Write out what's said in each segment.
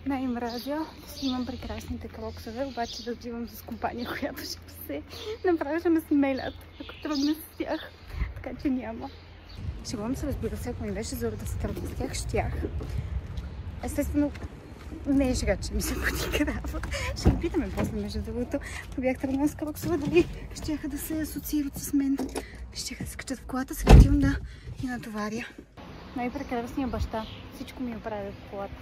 Най-мразя. Имам прекрасните кроксове, обаче да отивам с компания, която ще се направи, ще ме смелят, ако тръгна с тях. Така че няма. Шегувам се, разбира се, ако ми беше зора да се тръгна с тях, щях. Естествено, не е шега, че ми се подиграва. Ще ги питаме после, между другото. Ако бях тръгнала с кроксове, дали щяха да се асоциират с мен. Щяха да се качат в колата, сега отивам да ги натоваря. Най-прекрасният баща. Всичко ми оправя в колата.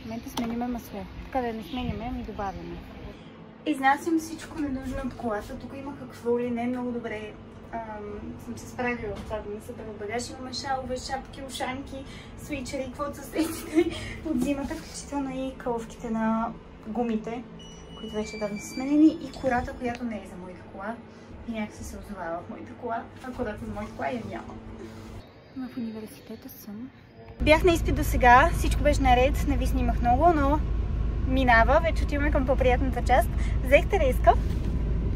В момента сменяме масло. Така да не сменяме, ами добавяме. Изнасям всичко ненужно от колата. Тук има какво ли не, много добре съм се справила в това да не събера багаж. Имаме шалове, шапки, ушанки, свичери, каквото съседите от зимата, включително и коловките на гумите, които вече давно са сменени, и кората, която не е за моята кола. И някакси се озовава в моята кола, а кората за моята кола я няма. В университета съм. Бях на изпит до сега, всичко беше наред, не ви снимах много, но минава. Вече отиваме към по-приятната част. Взех Тереска.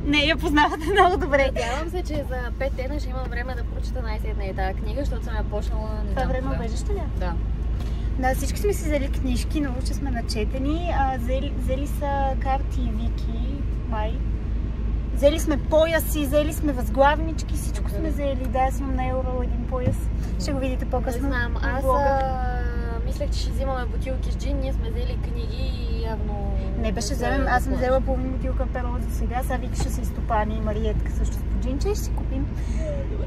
Не, я познавате много добре. Надявам се, че за 5 дена ще имам време да прочета най-сетна и тази книга, защото съм я почнала. Това време убежище ли? Да. Да, всички сме си взели книжки, много че сме начетени. Взели са карти и вики, май. Взели сме пояси, взели сме възглавнички, всичко сме взели. Да, аз имам на Евро един пояс. Ще го видите по-късно. Не знам, аз мислех, че ще взимаме бутилки с джин, ние сме взели книги и явно... Не беше вземем, аз съм взела половин бутилка перо за сега, сега Вики ще се изтопани и Мариетка също с поджинче и ще си купим.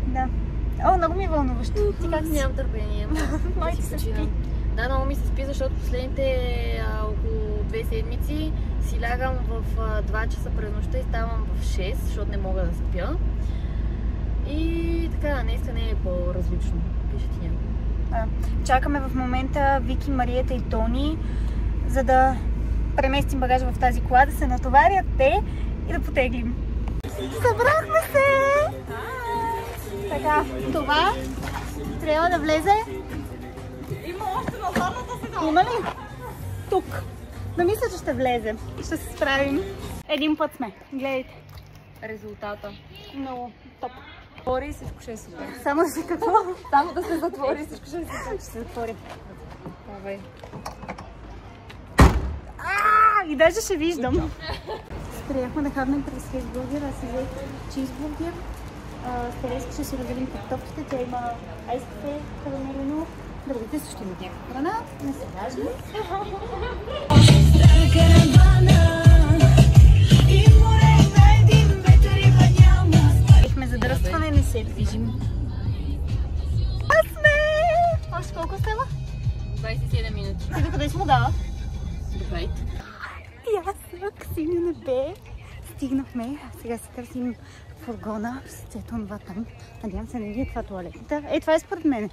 Да. О, много ми е вълнуващо. Ти как си? Нямам търпение. Моите се спи. Да, много ми се спи, защото последните около 2 седмици си лягам в 2 часа през нощта и ставам в 6, защото не мога да спя. И така, днеска не е по-различно. Пише ти някой. Чакаме в момента Вики, Мариета и Тони, за да преместим багажа в тази кола, да се натоварят те и да потеглим. Събрахме се! Така, това трябва да влезе. Има още на задната седалка. Има ли? Тук. Но мисля, че ще влезе. Ще се справим. Един път сме. Гледайте. Резултата. Много топ. Затвори и всичко ще е супер. Само да се какво? Само да се затвори и всичко ще е супер. Ще се затвори. Давай. И даже ще виждам. Приехме да хапнем през хейсбургер. Аз си взех чизбургер. С Тереска ще си разделим картофките. Тя има айс кафе, карамелено. Другите също имат някаква храна. Не се важни. Приехме задръстване, не се движим. А сме! Още колко става? 27 минути. Ти докъде си му дала? Добре. Пясък, синьо небе. Стигнахме. Сега си търсим фургона. Ето това там. Надявам се, не е това туалетната. Това е според мен.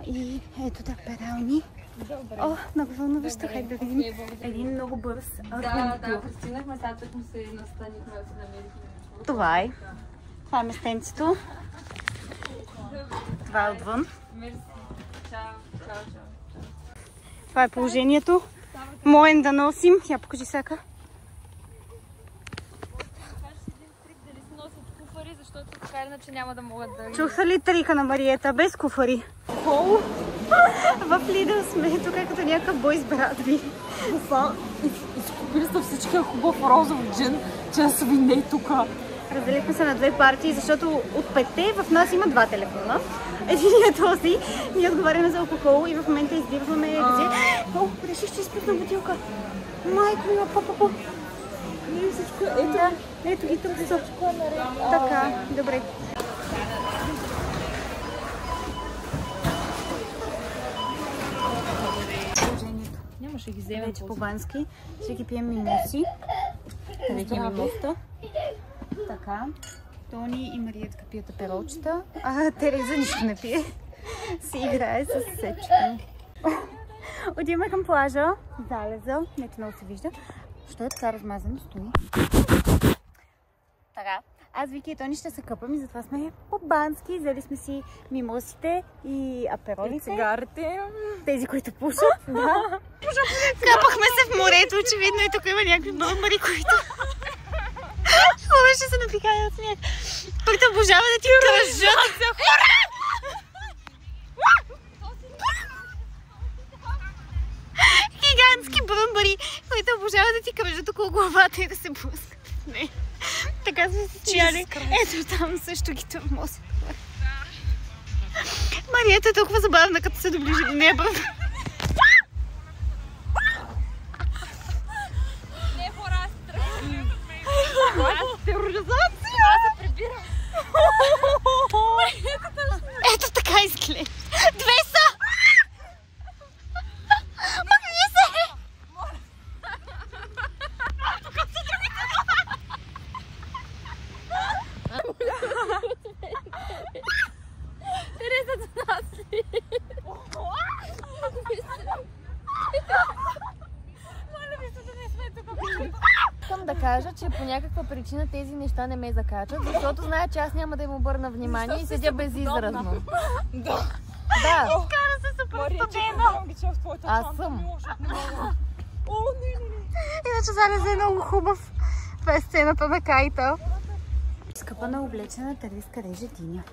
И ето да, перални. Добре. О, много вълнуващо. Хайде да видим. Един много бърз. Да, пристигнахме, сега тък му се настанихме да се намерихме. Това е. Това е местенцето. Това е отвън. Мерси. Чао. Това е положението. Моем да носим. Я покажи всяка. Дали си носят куфари, защото така иначе няма да могат да... Чуха ли трика на Мариета? Без куфари. В Лидъл сме. Тук е като някакъв бой с брат ви. Изкупили са всички хубав розов джин, че са вине тук. Разделихме се на две партии, защото от 5-те в нас има 2 телефона. Единият е този. Ние отговаряме за алкохол и в момента избирваме где. О, реших, че изпитна бутилка. Майко ми, папа. Ето ги тук са. Така, добре. Нямаше ги вземем Вече по-бански. Ще ги пием мимоси. Къде ги мимоста? Така. Тони и Мариетка пият аперолчета. Тереза нищо не пие. Си играе с сечка. Отиваме към плажа. Залеза. Нето много се вижда. Що е така размазано? Стои. Така. Аз, Вики и Тони ще се къпам и затова сме по-бански. Взели сме си мимосите и аперолите. И цигарите. Тези, които пушат. Да. Капахме се в морето, очевидно, и тук има някакви българи, които ще се напикая от смях. Пък да обожава да ти държат. И гигантски бръмбари, които обожават да ти кръжат около главата и да се блъскат. Не. Така сме се смяли. Ето там също ги тормозят. Марията е толкова забавна, като се доближи до нея бръмбари. Не, хора, аз тероризация! Аз се прибирам. Ето така изглежда. Две са! Махни се! Тереза за нас ли? Искам да кажа, че по някаква причина тези неща не ме закачат, защото знаят, че аз няма да им обърна внимание и седя безизразно. Да. Да. Кара се супер студено. Аз съм. Иначе зараз е много хубав. Това е сцената на Кайта. Скъпа на облечена Тереска реже диня.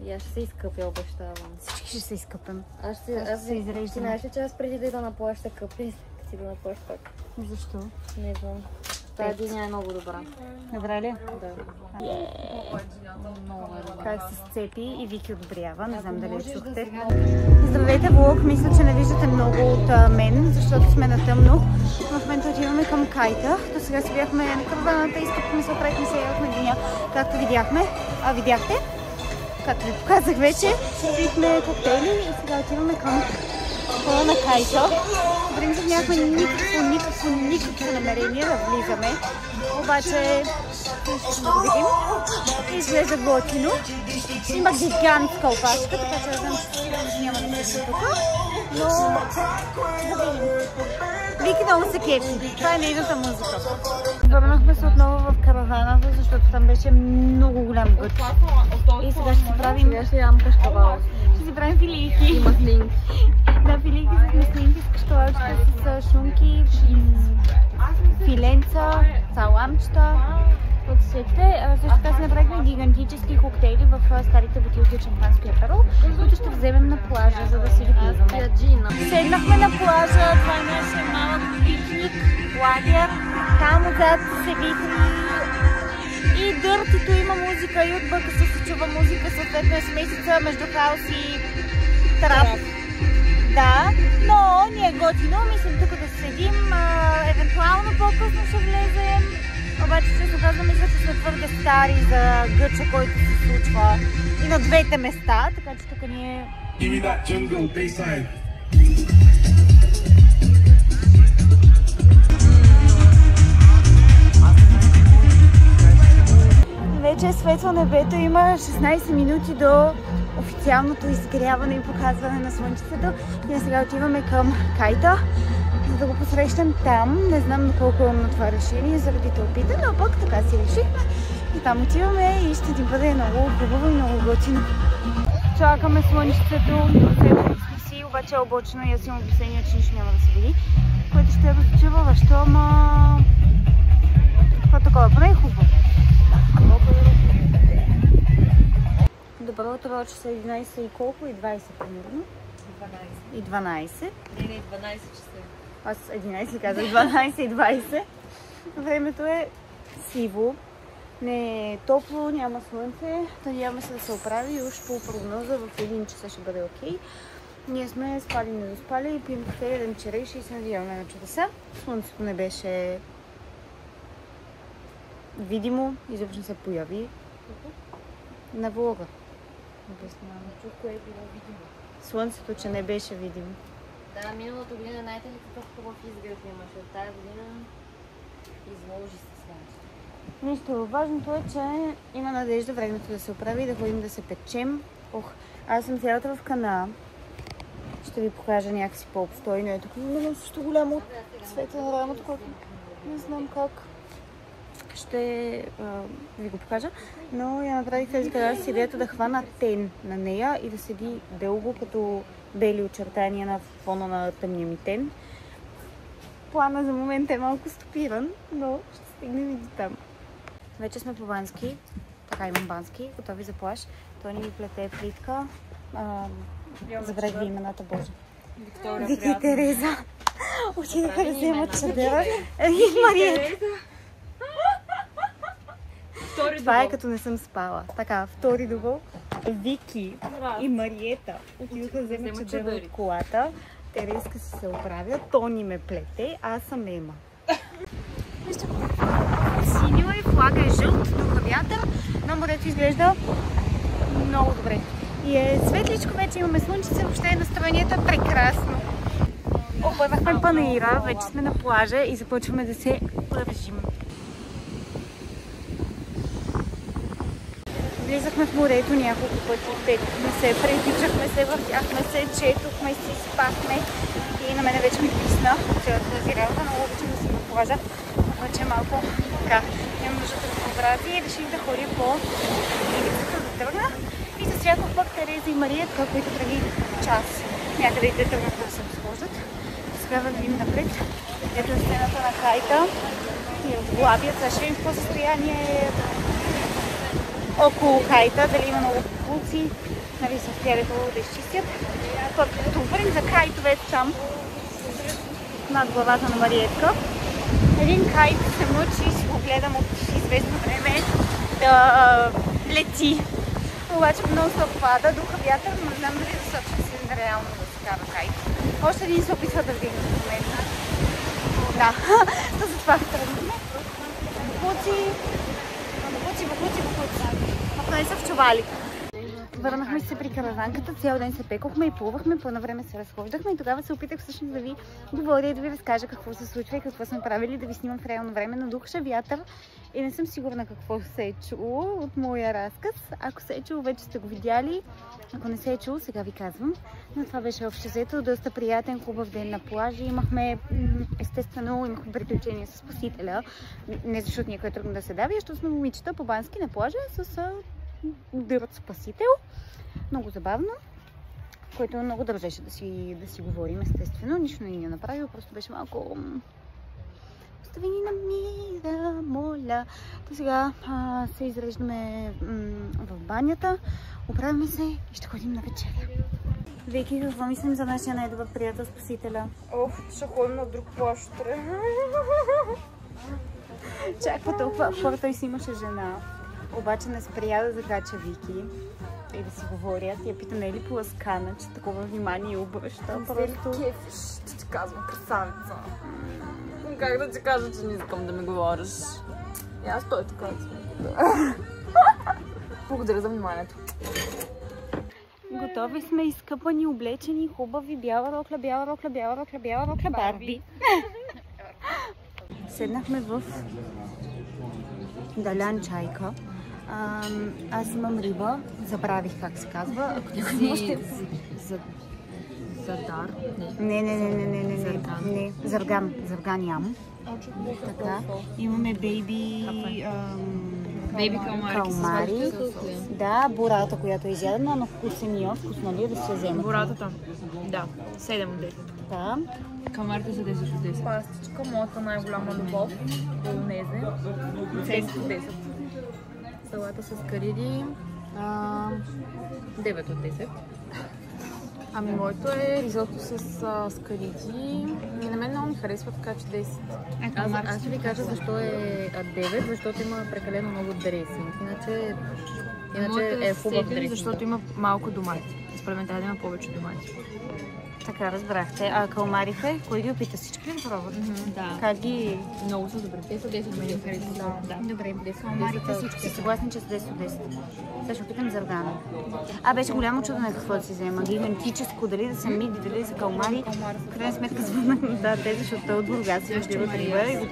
И аз ще се изкъпя, обещавам. Всички ще се изкъпем. Аз ще се изреждам. Ти знаеш ли, че аз преди да ида на плащ се къпя и след си да на плащ пак? Защо? Не знам. Тази диня е много добра. Добре ли? Да. Как се сцепи и Вики одобрява. Не знам дали чухте. Здравейте, влог. Мисля, че не виждате много от мен, защото сме на тъмно. В момента отиваме към Кайта. До сега си бяхме на караваната, изкъпахме се, оправихме се, ядохме диня, както видяхме. Видяхте? Както ви показах вече, пихме коктейли и сега отиваме към хола на Кайта. В принцип нямахме никакво намерение да влизаме. Обаче ще да го видим. Изглежда готино. Има гигантска опашка, така че знам, че няма да седим тук. Но да видим. Вики много се кефи. Това е нейната музика. Върнахме се отново в караваната, защото там беше много голям гъч. И сега ще си правим... Сега ще ям кашкавал. Ще си правим филийки. И маслинки. Да, филийки с маслинки, с кашкавалчета, с шунки, филенца, саламчета. Подсетте. Също така си направихме гигантически коктейли в старите бутилки от шампански аперол, които ще вземем на плажа, за да си ги пиваме. Седнахме на плажа, това беше малък пикник, лагер. Там отзад се вихри и дъртито има музика и от бъка се чува музика, съответно е смесица между хаос и трап. Да, но ни е готино, мислим тук да седим, евентуално по-късно ще влезем. Обаче честно казвам, мисля, че сме твърде стари за гъча, който се случва и на двете места, така че тук ни е... Вече е светло небето, има 16 минути до официалното изгряване и показване на слънчицето. Ние сега отиваме към Кайта, за да го посрещам там. Не знам доколко имам на това решение заради тълпите, но пък така си решихме. И там отиваме и ще ни бъде много хубаво и много готино. Чакаме слънчицето, светло сме си, обаче е облачено и аз имам обяснение, че нищо няма да се види, което ще е разочарващо, ама... Това такова, поне е хубаво. Добро утро, че са 11 и колко? И 20 примерно. 12. И 12. Не, 12 часа. Аз 11 казах, 12 и 20. Времето е сиво. Не е топло, няма слънце. Надяваме се да се оправи и уж по прогноза в 1 часа ще бъде окей. Ние сме спали, не доспали, пием кафе, ядем череши и се надяваме на чудеса. Слънцето не беше видимо, изобщо не се появи на влога. Обяснявам. Чух кое е било видимо. Слънцето, че не беше видимо. Да, миналата година, знаете ли какъв хубав изглед имаше? От тази година изложи се слънцето. Нищо, важното е, че има надежда времето да се оправи и да ходим да се печем. Аз съм цялата в Канаа. Ще ви покажа някакси по-обстойно. Ето, но също голямо от цвета на рамото, което не знам как ще ви го покажа. Но я направих тези канала с идеята да хвана тен на нея и да седи дълго като бели очертания на фона на тъмния ми тен. Плана за момента е малко стопиран, но ще стигнем и до там. Вече сме по Бански. Така имам Бански, готови за плаж. Той ни плете плитка. Забравих ви имената, Боже. Виктория, Вики и Тереза. Отидаха да вземат чадъра. И Мариета. Това е като не съм спала. Така, втори дубъл. Вики и Мариета отидоха да вземат чадъра от колата. Тереска си се оправя, Тони ме плете, аз съм Ема. Вижте го. Синьо е, флага е жълт, духа вятър, но морето изглежда много добре. И е светличко, вече имаме слънчице, въобще настроението е прекрасно. Обърнахме панаира, вече сме на плажа и започваме да се пръвжим. Влизахме в морето няколко пъти, пекохме се, притичахме се, въртяхме се, четохме си, спахме и на мене вече ми писна цялата тази работа. Много обичам да съм на плажа, обаче малко така имам нужда да разнообразие и реших да ходя по ивицата да тръгна. И за всяко пък Тереза и Мариетка, които преди час някъде и те тръгнаха да се разхождат. Сега вървим напред. Ето е стената на Хайта и отглабят, сега ще видим в какво състояние е около Хайта, дали има много пулци, нали са успяли хубаво да изчистят. Пък тупарим за кайтове там, над главата на Мариетка. Един кайт се мъчи, си го гледам от известно време да лети. Обаче много се пада, духа вятър, но не знам дали е достатъчно силен реално да се кара кайт. Още един се опитва да вдигне в момента. Да, то затова тръгнахме. Бухуци. Ако не са в чували. Върнахме се при караванката, цял ден се пекохме и плувахме, по едно време се разхождахме и тогава се опитах всъщност да ви говоря и да ви разкажа какво се случва и какво сме правили, да ви снимам в реално време, но духаше вятър и не съм сигурна какво се е чуло от моя разказ. Ако се е чуло, вече сте го видяли. Ако не се е чуло, сега ви казвам. Но това беше общо взето доста приятен, хубав ден на плажа. Имахме, естествено, приключения с Спасителя. Не защото някой е трудно да се дави, а защото сме момичета по бански на плажа с дърът Спасител. Много забавно, който много държеше да си говорим, естествено. Нищо не ни е направил, просто беше малко... Остави ни на мира, моля. То сега се изреждаме в банята, оправяме се и ще ходим на вечеря. Вики, какво мислим за нашия най-добър приятел Спасителя? Ще ходим на друг плаж утре. Чак по толкова хора, той си имаше жена. Обаче не спря да закача Вики и да си говорят. Я пита, не е ли поласкана, че такова внимание обръща? Просто... Ще ти казвам, красавица. Как да ти кажа, че не искам да ми говориш? И аз той така. Благодаря за вниманието. Готови сме, изкъпани, облечени, хубави, бяла рокля, Барби. Седнахме в Далян чайка. Аз имам риба, забравих как се казва. Задар? Не. Зарган ям. Така. Имаме бейби калмари. Да, бурата, която е изядена, но вкусения, вкусно ли да се вземе? Буратата? Да, 7 от 10. Да. Калмарите са 10 от 10. Пастичка, моята най-голяма любов, болонезе, 10 от 10. Салата с кариди, 9 от 10. Ами моето е ризото с кариди. И на мен много ми харесва, така че 10. Аз ще ви кажа защо е 9, защото има прекалено много дресинг. Иначе е хубав дресинг. Защото има малко домати. Според мен трябва да има повече домати. Така, разбрахте. А калмарите, кой ги опита? Всички ли пробват? Да. Как ги... Много са добре. Те са 10 от 10. Да. Добре, калмарите всички са съгласни, че са 10 от 10. Сега ще опитам заргана. Беше голямо чудо какво да си взема. Гигантическо, дали да са миди, дали да са калмари. В крайна сметка звънах на тези, защото той от Бургас си раздират риба и го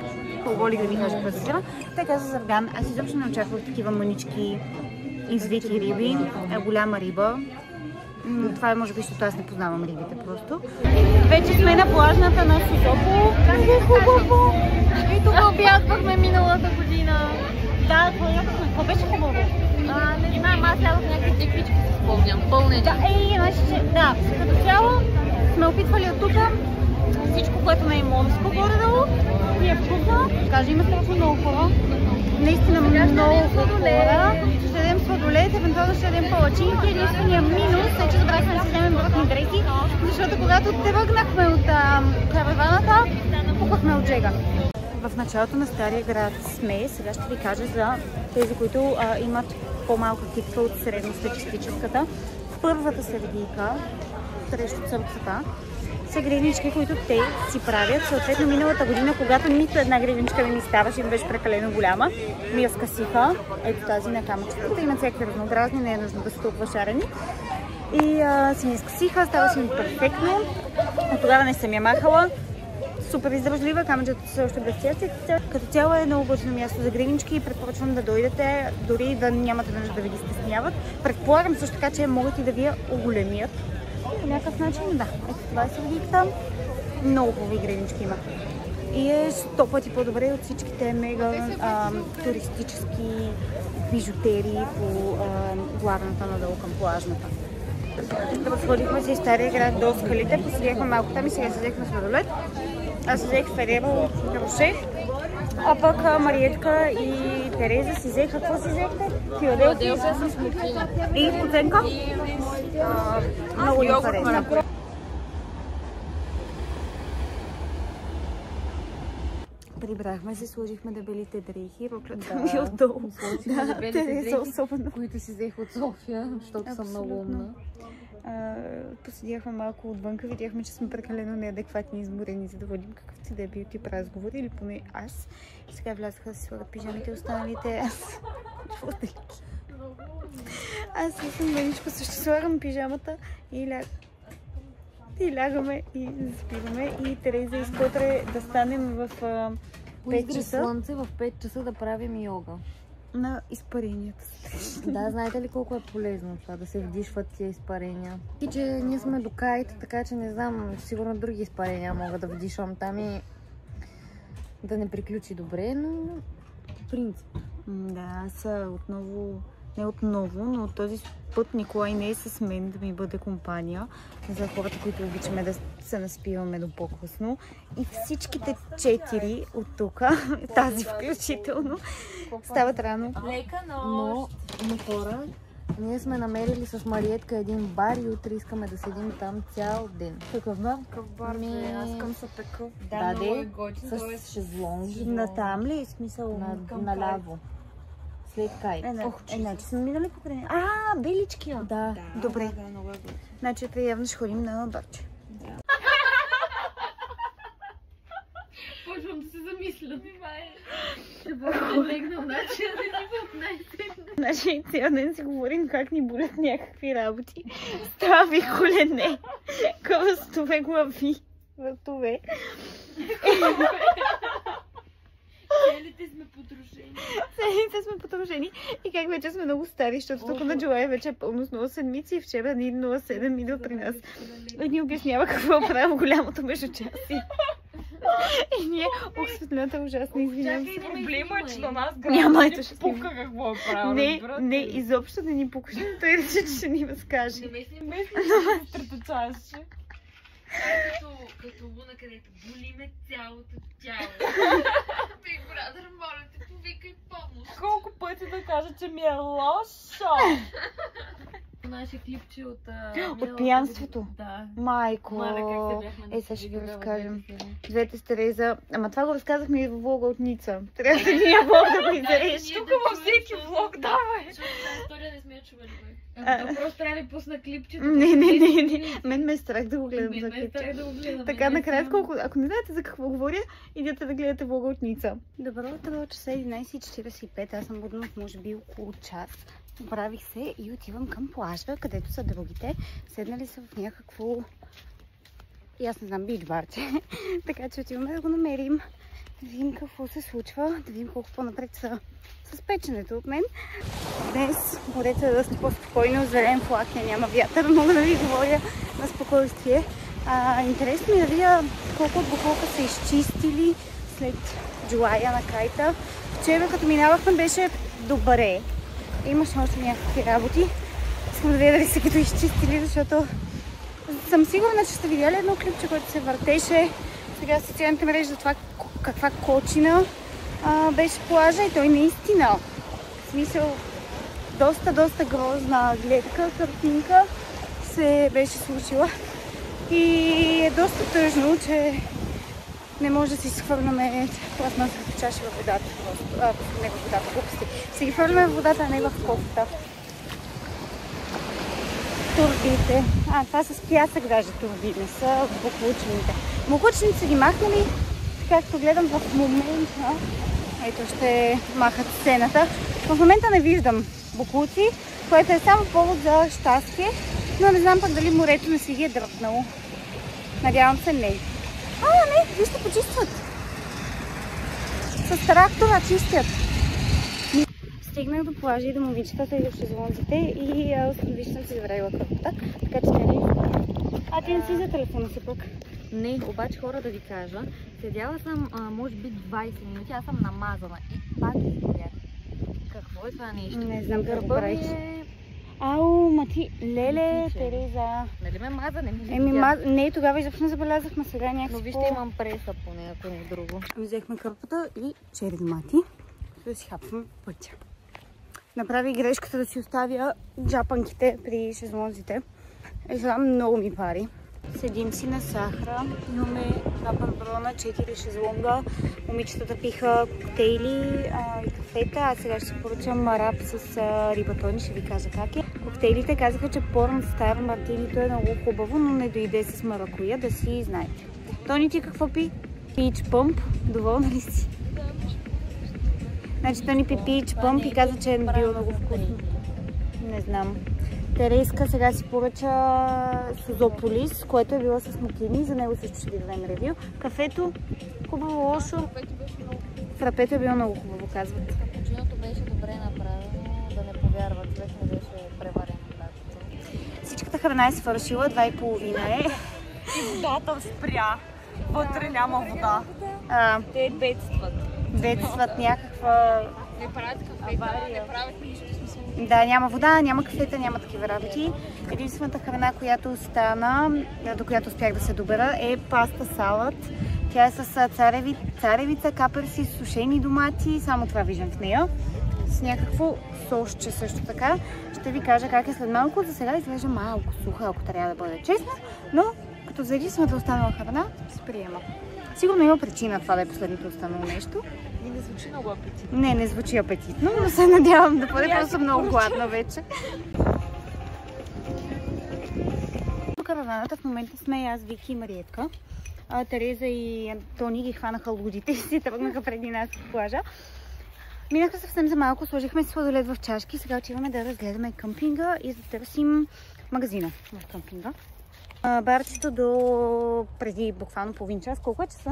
поголих да ми каже какво да си взема. Те каза зарган. Аз изобщо не очаквах такива мънички извити риби. Голяма риба. Това е може би, защото аз не познавам рибите просто. Вече сме на плажната на Созопол. Как е хубаво! И тук обядвахме миналата година. Да, какво беше хубаво? Не знам, аз сядах някакви теквички, се спомням. Пълнени. Да, като цяло сме опитвали от тук всичко, което не е морско горе-долу. И е вкусно. Кажа, има страшно много хора. Наистина много хора. Ще дадем сладолет, евентуално следващия ден палачинки. Единственият минус е, че забравихме да си вземем брутни дреси, защото когато тръгнахме от караваната, пукахме от жега. В началото на Стария град сме. Сега ще ви кажа за тези, които имат по-малка китва от средностатистическата. В първата сергийка, срещу църквата, са гривнички, които те си правят. Съответно, миналата година, когато нито една гривничка не ми ставаше и беше прекалено голяма, ми я скъсиха. Ето тази на камъчетата. Имат всякакви разнообразни, не е нужно да са толкова шарени. И си ми скъсиха, ставаше ми перфектно. От тогава не съм я махала. Супер издържлива, камъчетата са още блестящи. Като цяло е много готино място за гривнички и предпоръчвам да дойдете, дори да нямате нужда да ви ги стесняват. Предполагам също така, че могат и да ви я оголемят. По някакъв начин, да. Ето това е сергийката. Много хубави гривнички има. И е 100 пъти по-добре от всичките мега туристически бижутерии по главната надолу към плажната. Разходихме се из Стария град до скалите, поседяхме малко там и сега седехме в Радолет. Аз си взех Фереро Роше, а пък Мариетка и Тереза си взеха. Какво си взехте? Филаделфия с смокиня. И оценка? Много им хареса. Прибрахме се, сложихме дебелите дрехи, роклята ми отдолу. Да, Тереза особено. Които си взех от София, защото съм много умна. Поседяхме малко отвънка, видяхме, че сме прекалено неадекватни и изморени, за да водим какъвто да е бил тип разговор, или поне аз. И сега влязаха да си слагат пижамите, останалите аз съм леничко, също слагам пижамата и лягаме и заспиваме. И Тереза иска утре да станем в 5 часа. Слънце в 5 часа да правим йога. На изпаренията. Да, знаете ли колко е полезно това, да се вдишват тия изпарения? И че ние сме до кайт, така че не знам, сигурно други изпарения мога да вдишвам там и да не приключи добре, но в принцип. Да, аз не отново, но този път Николай не е с мен да ми бъде компания за хората, които обичаме да се наспиваме до по-късно. И всичките 4 от тук, тази включително, стават рано. Но хора, ние сме намерили с Мариетка един бар и утре искаме да седим там цял ден. Какъв бар? Какъв бар? Аз искам са такъв. Да, с шезлонги. Натам ли? Смисъл? Наляво. След кай. Значи сме минали покрай. Белички. Да. Добре. много е готино. Значи явно ще ходим на барче. Почвам да се замисля. Ще бъде легнал начин да ни отнесе. Значи цял ден си говорим как ни болят някакви работи. Стави колене, кръстове, глави, въртове. Целите сме потрошени. Целите сме потрошени. И как вече сме много стари, защото тук на Джулай вече е пълно с 07 и вчера ни 07 идва при нас. И ни обяснява какво правим голямото междучасие. И ние, светлината е ужасна, извинявам се. Проблема е, че на нас Няма, ето ще пука какво е правил. Не, изобщо да ни пукаше, той рече, че ще ни разкаже. Треточаше. Като луна, където боли ме цялото тяло. Биг Брадър, моля те, повикай помощ. Колко пъти да кажа, че ми е лошо? Наше клипче от пиянството? Да. Майко. Сега ще ви разкажем. Двете с Тереза. Ама това го разказахме и във влога от Ница. Трябва да ни влог да го изреш. Тук във всеки влог, давай. Защото тази история не сме я чували, бе. Просто трябва да ви пусна клипчето. Не. Мен ме е страх да го гледам за клипче. Така накратко, ако не знаете за какво говоря, идете да гледате влога от Ница. Добро утро, часа 11:45. Аз съм буднах може би около час. Оправих се и отивам към плажа, където са другите. Седнали са в някакво... И аз не знам, бич барче. Така че отиваме да го намерим. Да видим какво се случва. Да видим колко по-напред са с печенето от мен. Днес морето е доста по-спокойно. Зелен флаг, няма вятър. Мога да ви говоря на спокойствие. Интересно ми да видя колко от буклука са изчистили след Джулая на кайта. Вчера като минавахме беше добре. Имаше още някакви работи. Искам да видя дали са като изчистили, защото съм сигурна, че сте видяли едно клипче, което се въртеше сега в социалните мрежи за това каква кочина беше плажа и той наистина. В смисъл, доста грозна гледка, картинка се беше случила. И е доста тъжно, че не може да си изхвърляме пластмасовите чаши във водата. Не във водата, глупости. Си ги хвърляме в водата, а не в кофата. Турбите. Това с пясък даже турби, не са буклучните. Буклучните са ги махнали, както гледам в момента. Ето ще махат сцената. В момента не виждам буклуци, което е само повод за щастие, но не знам пък дали морето не си ги е дръпнало. Надявам се не. Не, вижте, почистват. С трактора чистят. Стигнах до плажа и до момичетата и до шезлонзите и виждам си заварила кърпата, така че не е. Ти не си за телефона си пък? Не, обаче хора да ви кажа, седяла съм може би 20 минути, аз съм намазана и пак изгорях. Какво е това нещо? Не знам какво правиш. Ма ти, леле, Тереза. Нали ме маза, не ми не, тогава изобщо не забелязахме, сега някакво. Но вижте, имам преса поне, ако не е друго. Взехме кърпата и чери домати, да си хапваме пътя. Направи грешката да си оставя джапанките при шезлонзите. Сега много ми пари. Седим си на Сахара, имаме 2 павилона, 4 шезлонга, момичетата пиха коктейли и кафета, а сега ще се поръчам марап с рибатони, ще ви кажа как е. Коктейлите казаха, че Порн Стар мартинито е много хубаво, но не дойде с маракуя, да си знаете. Тони, ти какво пи? Пич пъмп, доволна ли си? Значи Тони пи пич пъмп и каза, че е било много вкусно. Не знам. Терезка сега си поръча Созополис, което е било с мокини, за него също ще ви дадем ревю. Кафето, хубаво, лошо. Фрапето е било много хубаво, казват. Капучиното беше добре направено, да не повярват, човек не беше преварено. Всичката храна е свършила, 2:30 е. И водата спря. Вътре няма вода. Те бедстват. Бедстват някаква... Не правят кафета, не правят нищо. Да, няма вода, няма кафета, няма такива работи. Единствената храна, която остана, до която успях да се добера, е паста салат. Тя е с царевица, каперси, сушени домати, само това виждам в нея. С някакво сосче също така. Ще ви кажа как е след малко. За сега изглежда малко суха, ако трябва да бъде честна, но като за единствената останала храна, се приема. Сигурно има причина това да е последното останало нещо. И не звучи много апетитно. Не звучи апетитно, но се надявам да бъде, просто много гладна вече. До караваната в момента сме аз, Вики и Мариетка. Тереза и Антони ги хванаха лудите и си тръгнаха преди нас в плажа. Минахме съвсем за малко, сложихме сладолед в чашки. Сега отиваме да разгледаме къмпинга и да търсим магазина в къмпинга. Барчето до преди буквално половин час. Колко е часа?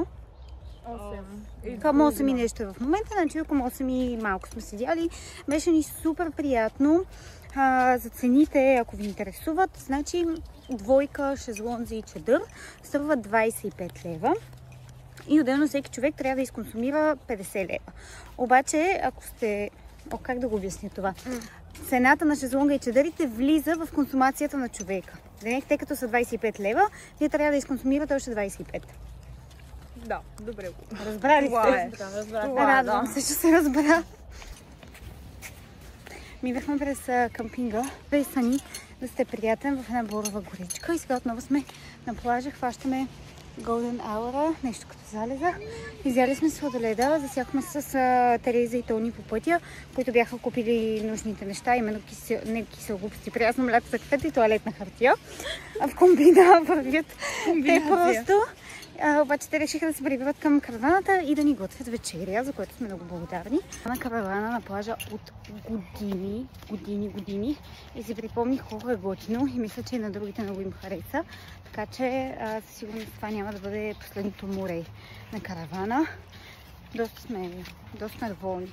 8. Към 8 и нещо в момента, значи около 8 и малко сме седяли. Беше ни супер приятно. За цените, ако ви интересуват, значи двойка, шезлонзи и чадър струва 25 лева. И отделно всеки човек трябва да изконсумира 50 лева. Обаче, ако сте... как да го обясня това? Цената на шезлонга и чадърите влиза в консумацията на човека. Тъй като са 25 лева, вие трябва да изконсумирате още 25. Да, добре го. Разбрали сте? Радвам се, че се разбра. Минахме през къмпинга. Са ни да сте приятен в една борова горичка и сега отново сме на плажа. Хващаме Golden Hour, нещо като залеза. Изяли сме сладоледа, засяхме с Тереза и Тони по пътя, които бяха купили нужните неща, именно кисело глупости, прясно мляко за кафето и тоалетна хартия. В комбина вървят те просто. Обаче те решиха да се прибират към караваната и да ни готвят вечеря, за което сме много благодарни. На каравана на плажа от години и си припомних колко е готино и мисля, че и на другите много им хареса. Така че със сигурност това няма да бъде последното море на каравана. Доста сме доволни.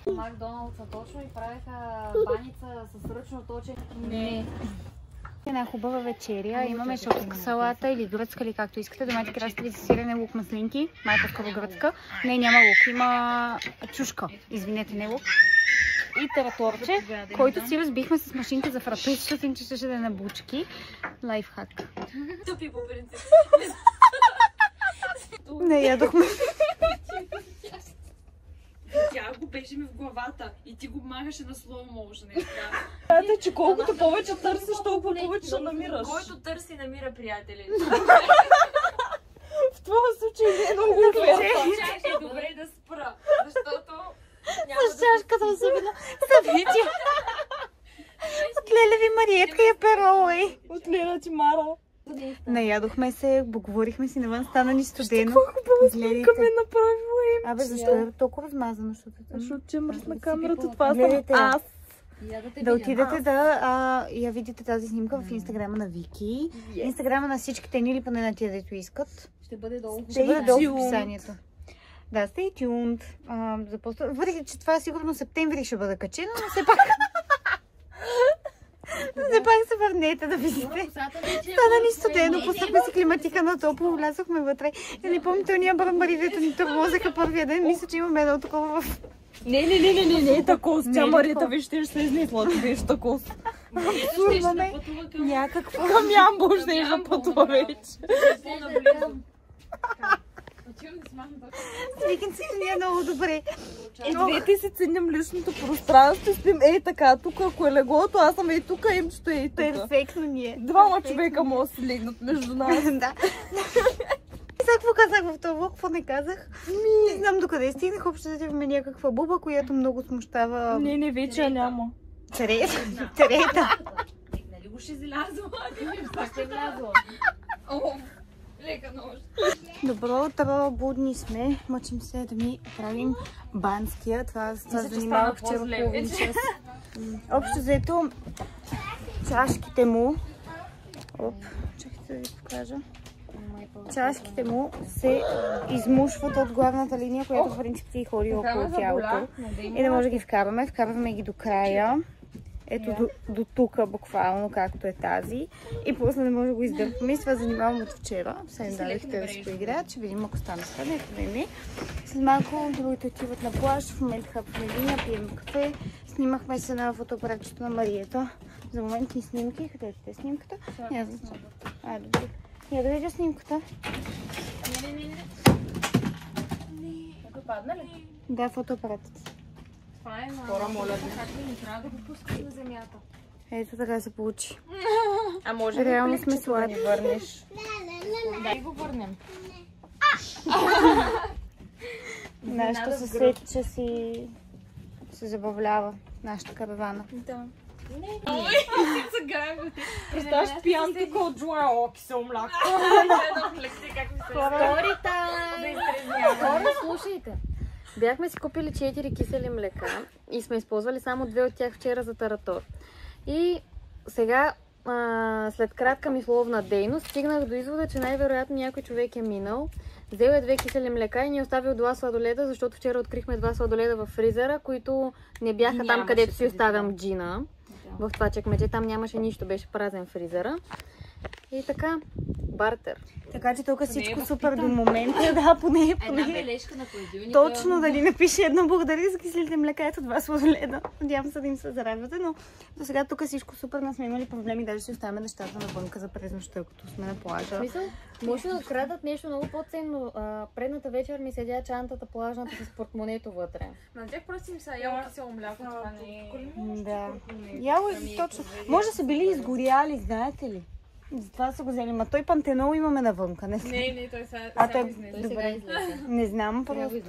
Макдоналдса точно и правиха баница с ръчно точене. Не. Една хубава вечеря. Имаме шопска салата или гръцка, или както искате. Домати краставици, сирене, лук, маслинки. По-скоро гръцка. Не, няма лук. Има чушка. Извинете, не лук. И тараторче, който си разбихме с машинка за фрапе, защото им ще да е на бучки. Лайфхак. Тъпи по принцип. Не ядохме. Тя го беше ми в главата и ти го махаше на slow motion. Смятай, че колкото повече търсиш, толкова повече ще намираш. Който търси, намира приятели. В твоя случай не е много Чакай, добре да спра, защото няма С чашката особено. Събитие. От Леля ви Мариетка я перой. от Лена ти Мара. Наядохме се, поговорихме си навън, стана ни студено. Колко хубава Гледайте. снимка ми е направила им. Абе, защо е толкова размазано? Защото че мръсна камерата, това съм Гледайте. аз. Да отидете да я видите тази снимка в инстаграма на Вики. Инстаграма на всичките ни или поне на тия, дето искат. Ще бъде долу. Ще бъде долу в описанието. Да, stay tuned. Въпреки, че това сигурно септември ще бъде качено, но все пак... Все пак се върнете да видите. Стана ни студено, пуснахме си климатика на топло, влязохме вътре. И не помните уния барамбари, дето ни тормозеха първия ден. Мисля, че имаме едно такова в... Не, такос. Тя Марията, виж, ще се изнесла, виж, такос. Сурваме някакво... Към Ямбол ще да пътува вече. С викенците ни е много добре. И двете си ценим личното пространство. Спим така, тук ако е леглото, аз съм и тук, им ще е и тук. Перфектно ни е. Двама човека могат да си легнат между нас. Да. И сега какво казах в това влог? Какво не казах? Не знам докъде стигнах. Общо имаме някаква буба, която много смущава... Не, вече няма. Трета. Нали го ще излязла? Ще влязла. Лека нож. Добро утро, будни сме. Мъчим се да ми правим банския. Това занимавах вчера половин час. Общо взето чашките му... Чакайте да ви покажа. Чашките му се измушват от главната линия, която в принцип ти ходи около тялото. И да може да ги вкарваме. Вкарваме ги до края. Ето до тук буквално, както е тази. И после не може да го издърпаме. И с това занимавам от вчера. Сега им дадохте да си поиграят. Ще видим ако стане сега. Нека да им е. След малко другите отиват на плаж. В момента хапваме линия, пием кафе. Снимахме се на фотоапаратчето на Мариета. За момент ни снимки. Къде е снимката? Няма значение. Добре. Я да видя снимката. Не. Тук падна ли? Да, фотоапаратът. Това е на... моля ви. Как не трябва да го пускаш на земята? Ето така се получи. А може реално ли сме слади. да ни върнеш? Да го върнем. Нашето съседче си се забавлява. Нашата каравана. Да. Представяш пиян тук от Джуа кисело мляко. Хора, слушайте. Бяхме си купили 4 кисели млека и сме използвали само 2 от тях вчера за таратор. И сега, след кратка мисловна дейност, стигнах до извода, че най-вероятно някой човек е минал, взел е 2 кисели млека и ни е оставил 2 сладоледа, защото вчера открихме 2 сладоледа в фризера, които не бяха там, където си оставям джина. В това чекмедже там нямаше нищо, беше празен фризера. И така, бартер. Така че тук всичко супер до момента. Да, поне. Една бележка на холодилника. Точно да ни напише едно благодаря за киселите млека, ето 2 сладоледа. Надявам се да им се зарадвате, но до сега тук всичко супер, не сме имали проблеми, даже си оставяме нещата навънка за през нощта, като сме на плажа. Смисъл, може да открадат нещо много по-ценно. Предната вечер ми седя чантата плажната с портмонето вътре. На тях просто им са яло кисело мляко, това не е... Да. Яло е точно. Може да са били изгоряли, знаете ли? Затова са го взели. Ма той пантенол имаме навънка. Не, той сега Той сега излезе. Не знам, просто.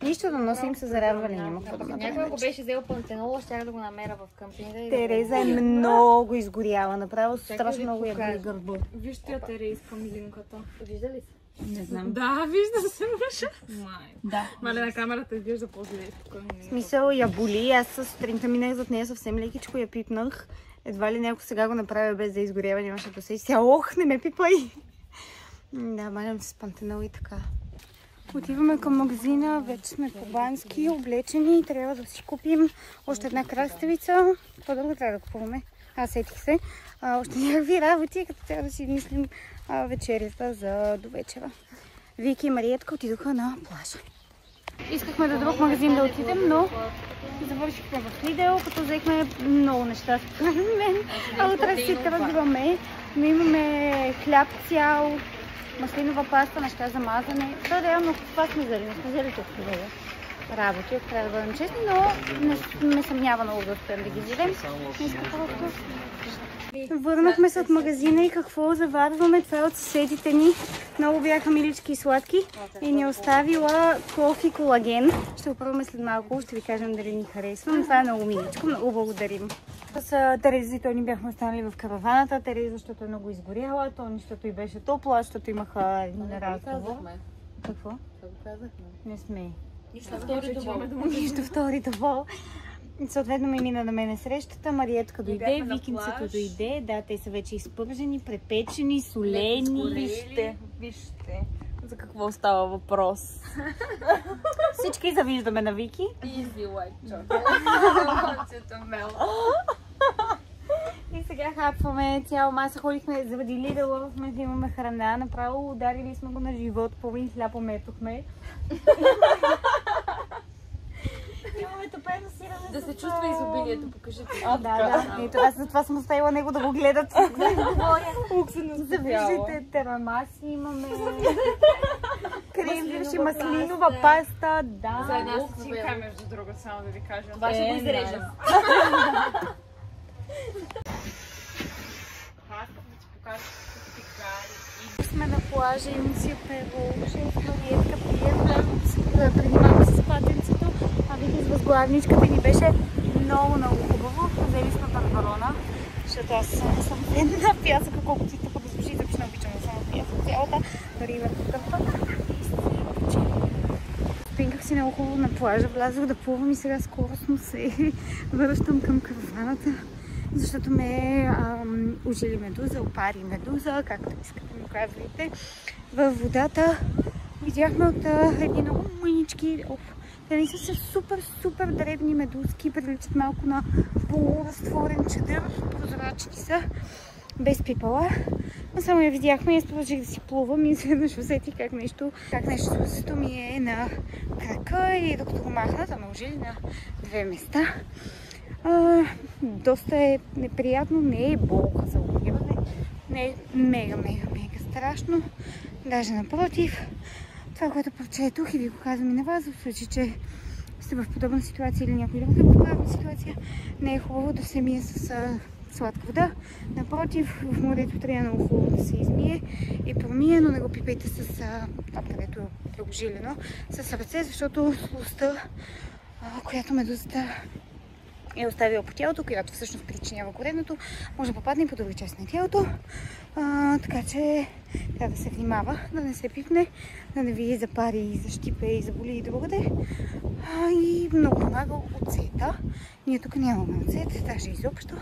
Нищо да носим се зарадвали, няма какво да направим. Някой го беше взел пантенола, щях да го намеря в къмпинга. Тереза е много изгоряла, направо страшно много я боли гърба. Вижте я Терезка, милинката. Вижда ли се? Не знам. Да, вижда се, Маша. Да. Мале, на камерата изглежда по-зле. В смисъл я боли, аз сутринта минах зад нея съвсем лекичко, я пипнах. Едва ли някой сега го направя без да изгорява, нямаше да се изся. Ох, не ме пипай! Да, малям с пантенол и така. Отиваме към магазина, вече сме по-бански, облечени, трябва да си купим още една краставица. Какво друго трябва да купуваме? Аз сетих се. Още някакви работи, като трябва да си мислим вечерята за до вечера. Вики и Мариетка отидоха на плажа. Искахме до друг магазин да отидем, но завършихме в Лидел, като взехме много неща според мен. А утре си тръгваме, но имаме хляб цял, маслинова паста, неща за мазане. Това реално това сме взели, не сме взели толкова. работи, ако трябва да бъдем честни, но не ме съмнява много да успеем да ги вземем. Върнахме се от магазина и какво заварваме? Това е от съседите ни. Много бяха милички и сладки и ни е оставила кофе колаген. Ще го пробваме след малко, ще ви кажем дали ни харесва, но това е много миличко, много благодарим. С Тереза и Тони бяхме останали в караваната. Тереза, защото е много изгоряла, Тони, защото и беше топло, защото имаха един разговор. Какво? Не сме. Нищо втори довол. Съответно ми мина на мене срещата, Мариетка дойде, викинцето дойде, да, те са вече изпържени, препечени, солени. Вижте, за какво става въпрос. Всички завиждаме на Вики. Easy like И сега хапваме цяла маса, ходихме заради Лидъл, лъвахме да имаме храна, направо ударили сме го на живот, половин хляб пометохме. Имаме топено сирене. Да се чувства изобилието, покажете. Да. Ето, аз за това съм оставила него да го гледат. Завиждайте терамаси, имаме крем, маслинова паста, да. За една стотинка, между другото, само да ви кажа. Това ще го изрежем. Сме на плажа, им си преволжи, Мариетка приятна, преди малко с патенцето, а Вики с възглавничката ни беше много хубаво. Взели сме панталона, защото аз съм фен на пясъка, колкото и тъпа да звучи, започна обичам да съм на пясък цялата, дори има тъпа. Спинках си много хубаво на плажа, влязох да плувам и сега скоростно се връщам към караваната. Защото ме ужили медуза, опари медуза, както искате ми казвайте. Във водата видяхме от едни много мънички, те не са супер дребни медузки, приличат малко на полуразтворен чадър, прозрачни са, без пипала. Но само я видяхме и аз продължих да си плувам и изведнъж усетих как нещо сусето ми е на крака и докато го махна, ме ужили на две места. Доста е неприятно, не е болка за умиране, не е мега страшно, даже напротив. Това, което прочетох и ви го казвам и на вас, в случай, че сте в подобна ситуация или някой друг е в подобна ситуация, не е хубаво да се мие с сладка вода. Напротив, в морето трябва много хубаво да се измие и промие, но не го пипайте с там, където е дългожилено, с ръце, защото слостта, която медузата е оставила по тялото, която всъщност причинява горенето, може да попадне и по друга част на тялото. Така че трябва да се внимава, да не се пипне, да не ви запари, защипе и заболи и другаде. И много помага оцета. Ние тук нямаме оцет, даже изобщо.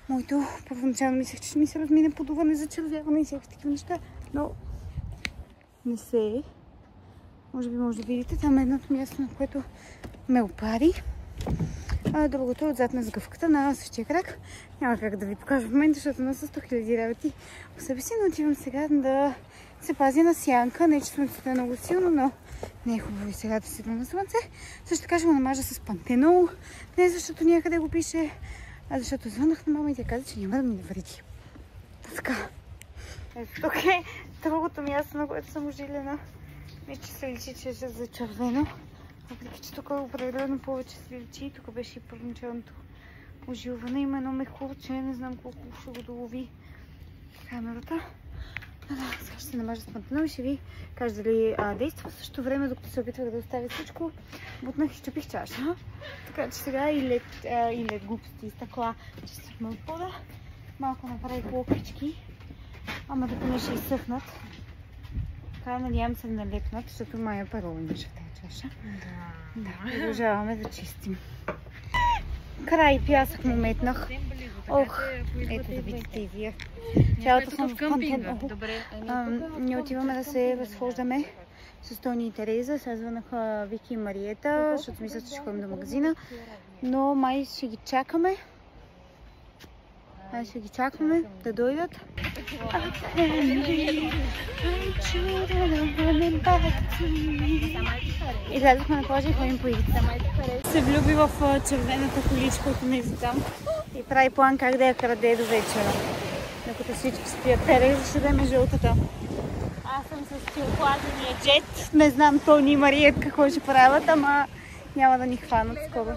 Моето първоначално мислех, че ще ми се размине подуване, зачервяване и всякакви такива неща, но не се е. Може да видите, там е едното място, на което ме опари. Другото е отзад на сгъвката на същия крак. Няма как да ви покажа в момента, защото нося 100 000 работи по себе си, но отивам сега да се пазя на сянка. Не, че слънцето е много силно, но не е хубаво и сега да седа на слънце. Също така ще го намажа с пантенол. Не защото някъде го пише, а защото звънах на мама и тя каза, че няма да ми навреди. Така. Ето тук е другото място, на което съм ожилена. Не, че се личи, че е зачервено. Въпреки, че тук определено повече се личи. Тук беше и първоначалното ожилване. Има едно мехурче, не знам колко ще го долови камерата. Сега ще се намажа с пантенол и ще ви кажа дали действа. В същото време, докато се опитвах да оставя всичко, бутнах и щупих чаша. Така че сега и лед глупости и стъкла чистихме от пода. Малко направих локвички, ама да поне ще изсъхнат. Така надявам се да налепнат, защото мая парола имаше в тази чаша. Да, продължаваме да чистим. Край пясък му метнах. Ох, ето да видите и вие. Цялата съм в пантенол. Ние отиваме да се разхождаме с Тони и Тереза. Сега звънаха Вики и Мариета, защото мисля, че ще ходим до магазина. Но май ще ги чакаме. Ще ги чакаме да дойдат. Излязохме на плажа и ходим по ивицата. Се влюби в червената количка от тези там и прави план как да я краде до вечера. Докато всички спият. Тереза ще вземе жълтата. Аз съм с плазения джет. Не знам Тони и Мариет какво ще правят, ама няма да ни хванат скоро.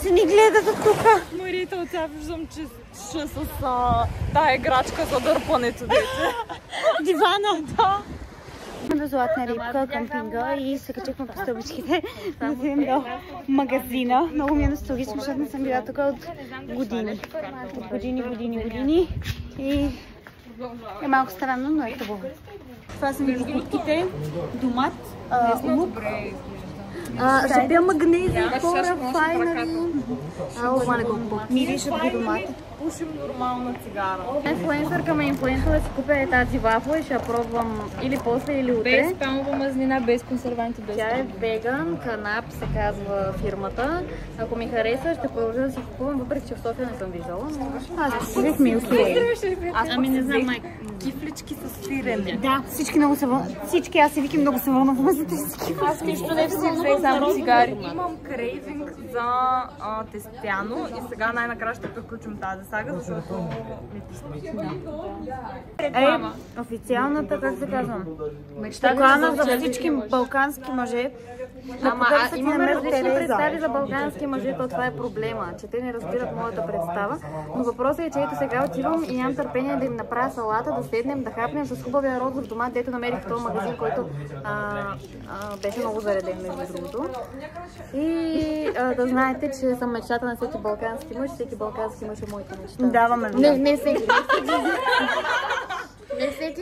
Си ни гледат от тук. Марите, от сега виждам, че с тая играчка за дърпането. Дивана, да. До Златна рибка, къмпинга и се качихме по стълбичките да отидем до магазина. Много ми е носталгично, защото не съм била тук от години. От години. И е малко странно, но е хубаво. Това са ми покупките. Домат, лук. Ще пия магнезия, хора, файнари. Това не го купа. Мирише от домата. Пушим нормална цигара. Инфлуенсърка ме инфлуенсър да си купя тази вафла и ще я пробвам или после, или утре. Без палмова мазнина, без консерванти, без... Тя е веган, канап се казва фирмата. Ако ми хареса, ще продължа да си купувам, въпреки че в София не съм виждала. Аз купих Милки. Ами не знам, майка. Кифлички с сирене. Да, всички много са вълнувани. Всички аз и Вики много са вълнувани за тези кифлички. Аз нищо не си взе, само цигари. Имам крейвинг за тестяно и сега най-накрая ще приключим тази сага, защото официалната, как се казвам? Покана за всички балкански мъже. Имаме различни представи за балкански мъже, то това е проблема, че те не разбират моята представа. Но въпросът е, че ето сега отивам и нямам търпение да им направя салата, да седнем, да хапнем с хубавия розов домат, дето намерих в този магазин, който беше много зареден между другото. И да знаете, че съм мечтата на всеки балкански мъж, всеки балкански мъж е моята мечта. Даваме. Не всеки. Не всеки.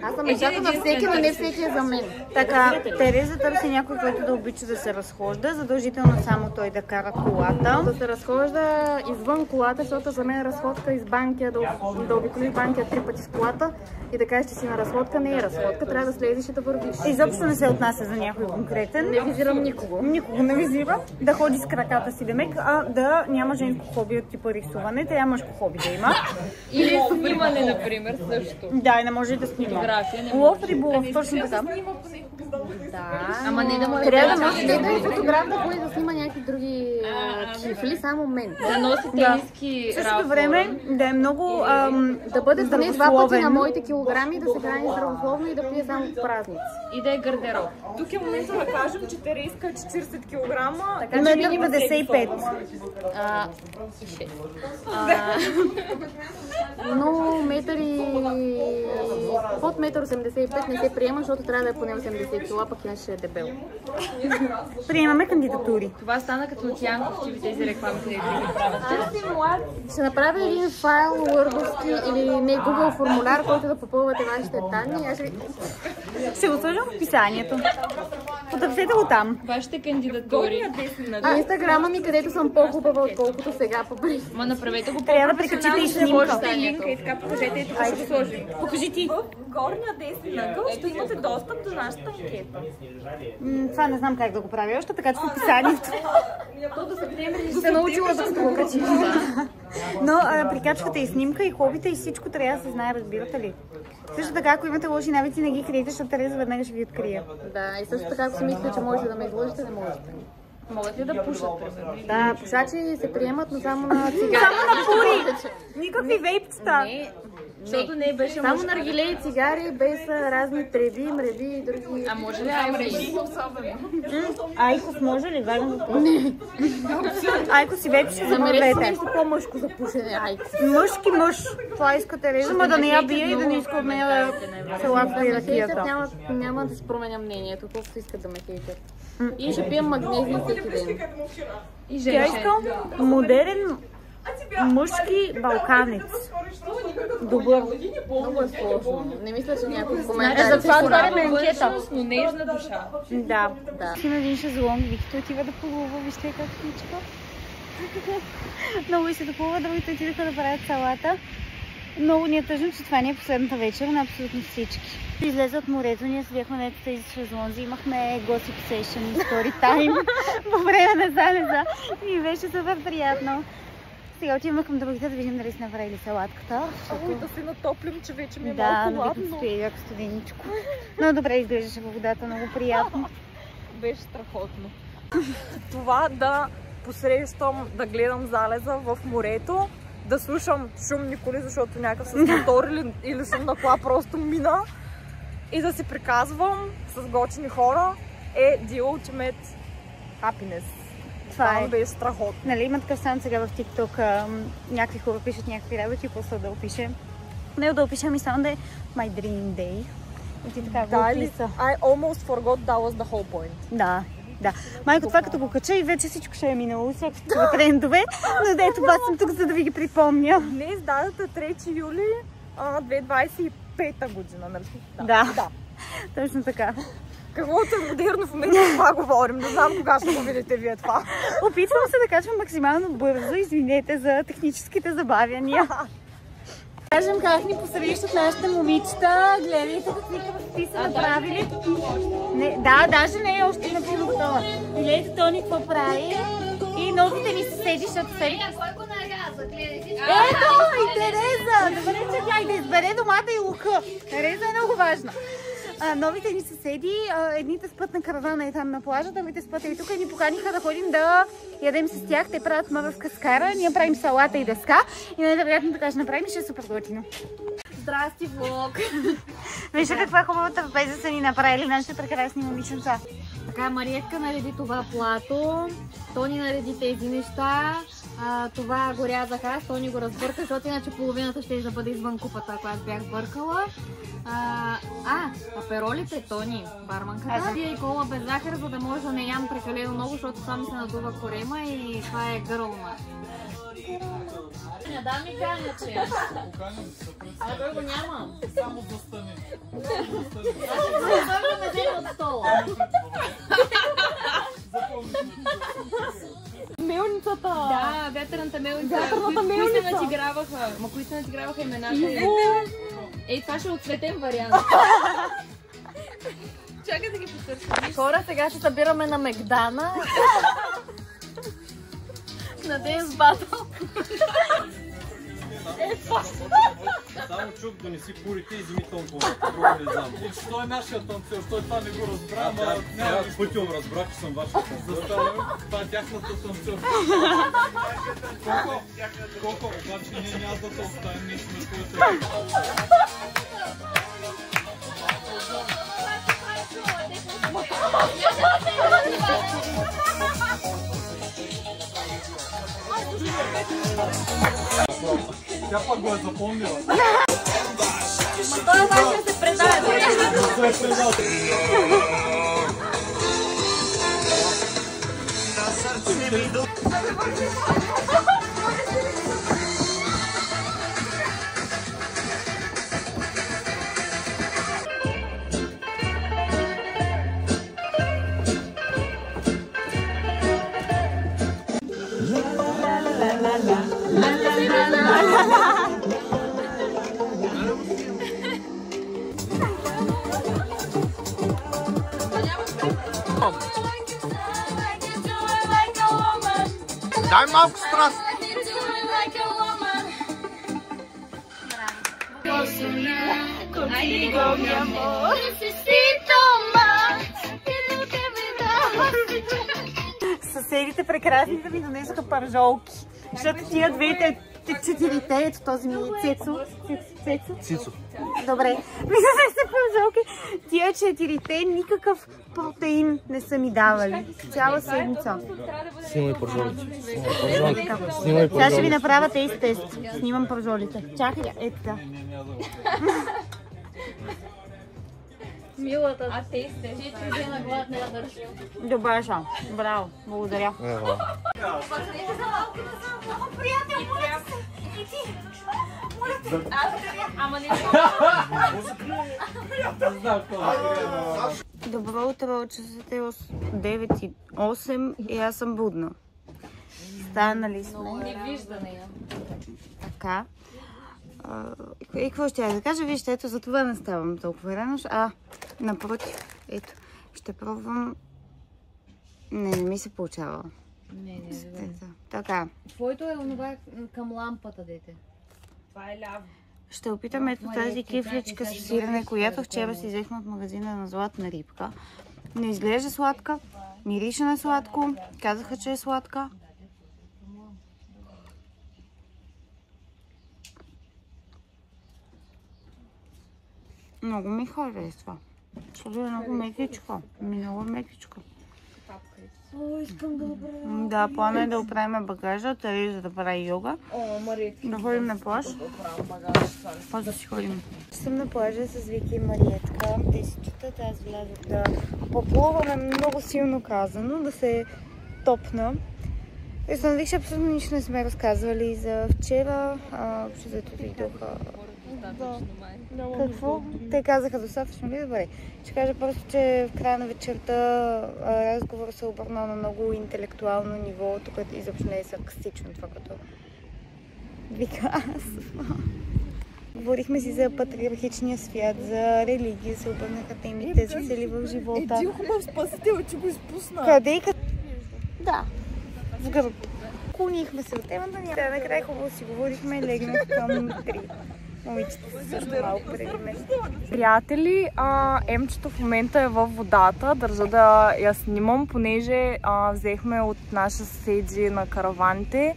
Аз съм мечтата на всеки, но не всеки е за мен. Така, Тереза търси някой, който да обича да се разхожда. Задължително само той да кара колата. Да се разхожда извън колата, защото за мен разходка из Банкя, да обиколиш Банкя 3 пъти с колата и да кажеш, че си на разходка, не е разходка, трябва да слезеш и да вървиш. Изобщо не се отнася за някой конкретен. Не визирам никого. Никого не визира. Да ходи с краката си демек, а да няма женско хоби от типа рисуване, трябва мъжко хоби да има. Или снимане, например, също. Да, и не може да снима. Фотография. Лов риболов, точно така. Да, ама не да може трябва да може да е фотограф да ходи да снима някакви други кифли, само мен. Да носи тениски в същото време да е много да бъде поне 2 пъти на моите килограми, да се храни здравословно и да пие само в празници. И да е гардероб. тук е момента да кажем, че Терезка е 40 кг. Така че минимум 55. Но метър и под 1,85 м не се приема, защото трябва да е поне 80 кг, пък иначе е дебел. Приемаме кандидатури. Това стана като на Тянков, че тези реклами, където ги правят. Ще направя един файл Word-овски или не Google формуляр, който да попълвате вашите данни. Ще го сложим в описанието. Потърсете го там. Вашите кандидатури. Инстаграма ми, където съм по-хубава, отколкото сега по принцип. Ма направете го трябва да прикачите и снимка. линка и така покажете и тук ще го сложим. Покажи ти. В горния десен ъгъл ще имате достъп до нашата анкета. Това не знам как да го правя още, така че в описанието. До септември се научила да го качи. Но прикачвате и снимка, и хобите, и всичко трябва да се знае, разбирате ли? Също така, ако имате лоши навици, не ги криете, защото Тереза веднага ще ви открия. Да, и също така, ако си мислите, че можете да ме излъжете, не можете. Могат ли да пушат, примерно? Да, пушачи се приемат, но само на цигари. Само на пури! Никакви вейпчета! Защото не беше само наргиле и цигари, без разни треви, мреви и други. А може ли айври? Айкос може ли? Важно въпрос. Айкос си вейп ще Намерете забавете. нещо по-мъжко за пушене, айкос. Мъжки мъж. Това иска Тереза, ма да не я бие и да не иска от нея да се лапва и ракията. Няма да си променя мнението, колкото искат да ме хейтят. И ще пием магнезия всеки ден. И Тя женщин. иска модерен мъжки балканец. Добър. Много е сложно. Не мисля, че някой Значи коментар. за това отваряме отваряме анкета. външност, но нежна душа. Да. Да. Има един шезлонг, Викто отива да плува, вижте как ключка. Много и се доплува, другите отидаха да правят салата. Много ни е тъжно, че това не е последната вечер на абсолютно всички. Излезе от морето, ние седяхме на тези шезлонзи, имахме gossip session, story time по време на залеза и беше супер приятно. Сега отиваме към другите да видим дали сме направили салатката. Ой, да се натоплим, че вече ми е Да, малко но ладно. стои як студеничко. Но добре изглеждаше във водата, много приятно. Беше страхотно. Това да посрещам, да гледам залеза в морето, да слушам шумни коли, защото някакъв с мотор или шумна кола просто мина и да се приказвам с готини хора е the ultimate happiness. Това е. Беше страхотно. Нали, има такъв сам сега в TikTok, някакви хора пишат някакви работи, после да опише. Не да опиша ми само да е My Dream Day. И ти така го описа. I almost forgot that was the whole point. Да. Да. Майко, това като го кача и вече всичко ще е минало, всякакви трендове, но дето бас съм тук, за да ви ги припомня. Днес датата 3 юли 2025 година, нали? Да. Точно така. Каквото е модерно в момента, това говорим. Не знам кога ще го видите вие това. Опитвам се да качвам максимално бързо, извинете за техническите забавяния. Кажем как ни посрещат нашите момичета. Гледайте какви са направили. Не, да, даже не е още напълно готова. Гледайте Тони какво прави. И новите ни съседи, защото седи. Ето, и Тереза! Добре, че тях да избере домата и лука. Тереза е много важна. Новите ни съседи, едните спят на каравана и там на плажа, другите спят и тук и ни поканиха да ходим да ядем с тях. Те правят мървка с кара, ние правим салата и дъска и най-вероятно така ще направим и ще е супер готино. Здрасти, влог! Вижте каква хубава трапеза са ни направили нашите прекрасни момиченца. Така, Мариетка нареди това плато, Тони нареди тези неща, това го рязах аз, Тони го разбърка, защото иначе половината ще да бъде извън купата, ако аз бях бъркала. Аперолите, Тони, барманката. И кола без захар, за да може да не ям прекалено много, защото сам се надува корема и това е гърлна. Не дам ми каня, че. А той го няма. Само застани. Той ме взема от стола. Мелницата! Да, вятърната мелница. Вятърната мелница! Кои се надиграваха имената? Ей, това ще е отцветен вариант. Чакай да ги потърсим. Хора, сега ще събираме на Мегдана. На Денс Батъл. Само чук, донеси курите и вземи тонковата. Друго не знам. Що е нашия тонцел? Той това не го разбра, ама няма пътюм разбра, че съм вашата тонцел. Това е тяхната тонцел. Колко? Обаче ние няма да то оставим, ние сме твоите. Тя пък го е запомнила. Той обаче се предава. Дай малко страст! Съседите прекрасните ми донесоха пържолки. Защото тия двете, четирите, ето този ми Цецо. Цицо? Добре. Мисля се пържолки. Тия четирите никакъв протеин не са ми давали. Цяла седмица. Снимай пържолите. Сега ще ви направя тест. Снимам пържолите. Чакай, ето да. Милата. А те сте. Че чуди на глад не я държи. Добре, шо. Браво. Благодаря. Ама не Добро утро, часът е 9:08 и аз съм будна. Станали сме. невиждане. Така. И какво ще я да кажа? Вижте, ето за това не ставам толкова рано. Напротив, ето, ще пробвам. Не ми се получава. Не, Така. Твоето е онова към лампата, дете. Това е ляво. Ще опитам ето тази кифличка с сирене, която вчера си взехме от магазина на Златна рибка. Не изглежда сладка, мирише на сладко, казаха, че е сладка. Много ми харесва. Защото е много мекичка. Много мекичка. О, искам да направя. Да, плана е да оправим багажа, Тереза да прави йога. О, Мариетка. Да ходим на плаж. Да правим багаж. После да си ходим. Съм на плажа с Вики и Мариетка. Те си чутат, аз влязох да поплуваме, много силно казано, да се топна. И установих, че абсолютно нищо не сме разказвали за вчера. Общо зато видоха. Какво? Те казаха достатъчно ли? Добре. Ще кажа просто, че в края на вечерта разговор се обърна на много интелектуално ниво. Тук изобщо не е саркастично това, като вика аз. Говорихме си за патриархичния свят, за религия, се обърнаха темите, за цели в живота. Един хубав спасител, че го изпусна. Къде и къде? Да. В гърб. Клонихме се от темата, накрая хубаво си говорихме, легнах към 3. Момичета също малко преди мен. Приятели, Емчето в момента е във водата. Държа да я снимам, понеже взехме от наши съседи на караваните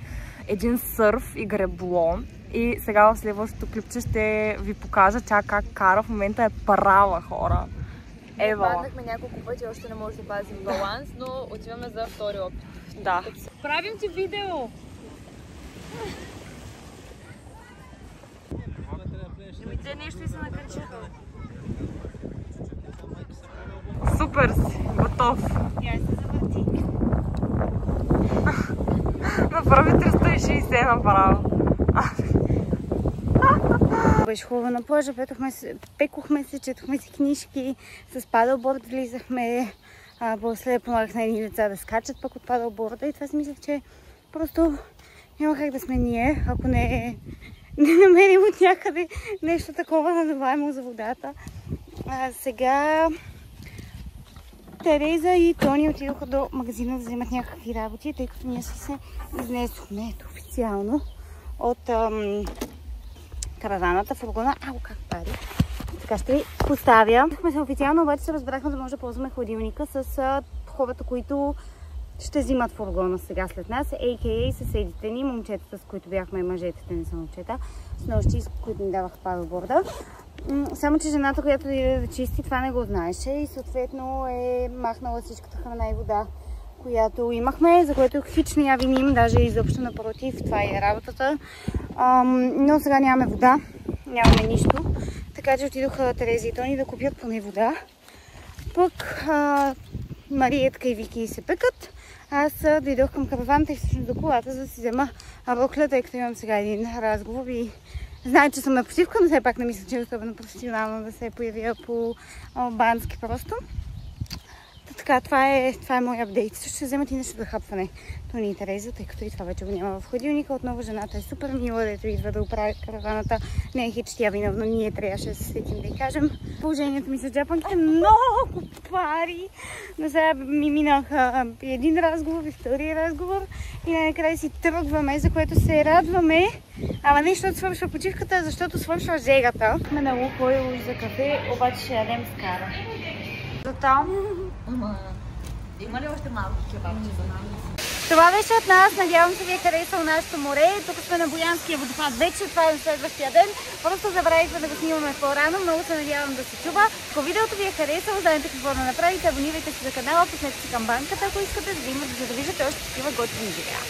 един сърф и гребло. И сега в следващото клипче ще ви покажа тя как кара. В момента е права, хора. Ева. Паднахме няколко пъти, още не може да пазим баланс, но отиваме за втори опит. Да. Правим ти видео! Те нещо и се накърчиха. Супер си, готов. Я се завърти. Направи 360 направо. Беше хубаво на плажа, пекохме се, четохме си книжки, с падълборд влизахме, после помагах на едни деца да скачат пък от падълборда и това си мислех, че просто няма как да сме ние, ако не намерим от някъде нещо такова надуваемо за водата. Сега Тереза и Тони отидоха до магазина да вземат някакви работи, тъй като ние се изнесохме официално от караваната, фургона. Ау, как пари. Така ще ви поставя. Официално обаче се разбрахме да може да ползваме хладилника с хората, които ще взимат фургона сега след нас, a.k.a. съседите ни, момчетата, с които бяхме, мъжете, те не са момчета, с нощи, с които ни даваха падълборда. Само че жената, която иде да чисти, това не го знаеше и съответно е махнала всичката храна и вода, която имахме, за което хич не я виним, даже изобщо напротив, това е работата. Но сега нямаме вода, нямаме нищо, така че отидоха Тереза и Тони да купят поне вода. Пък Мариетка и Вики се пекат. Аз дойдох към караваната и всъщност до колата, за да си взема рокля, тъй като имам сега един разговор и знае, че съм на почивка, но все пак не мисля, че е особено професионално да се появя по бански просто. Така, това е моя апдейт. Също ще вземат и нещо за хапване. Тони и Тереза, тъй като и това вече го няма в хладилника. Отново жената е супер мила, дето идва да оправи караваната. Не е хич, тя виновна, ние трябваше да се сетим да й кажем. Положението ми с джапанките е много пари. Но сега ми минаха един разговор и втори разговор. И накрая си тръгваме, за което се радваме. Ама не защото свършва почивката, защото свършва жегата. Сме на Лукойл и за кафе, обаче ще ядем с кара. До там. Има ли още малко кебабче за нас? Това беше от нас. Надявам се ви е харесало нашето море. Тук сме на Боянския водопад вече. Това е на следващия ден. Просто забравихме да го снимаме по-рано. Много се надявам да се чува. Ако видеото ви е харесало, знаете какво да направите. Абонирайте се за канала, пуснете си камбанката, ако искате, за да виждате още такива готини видеа.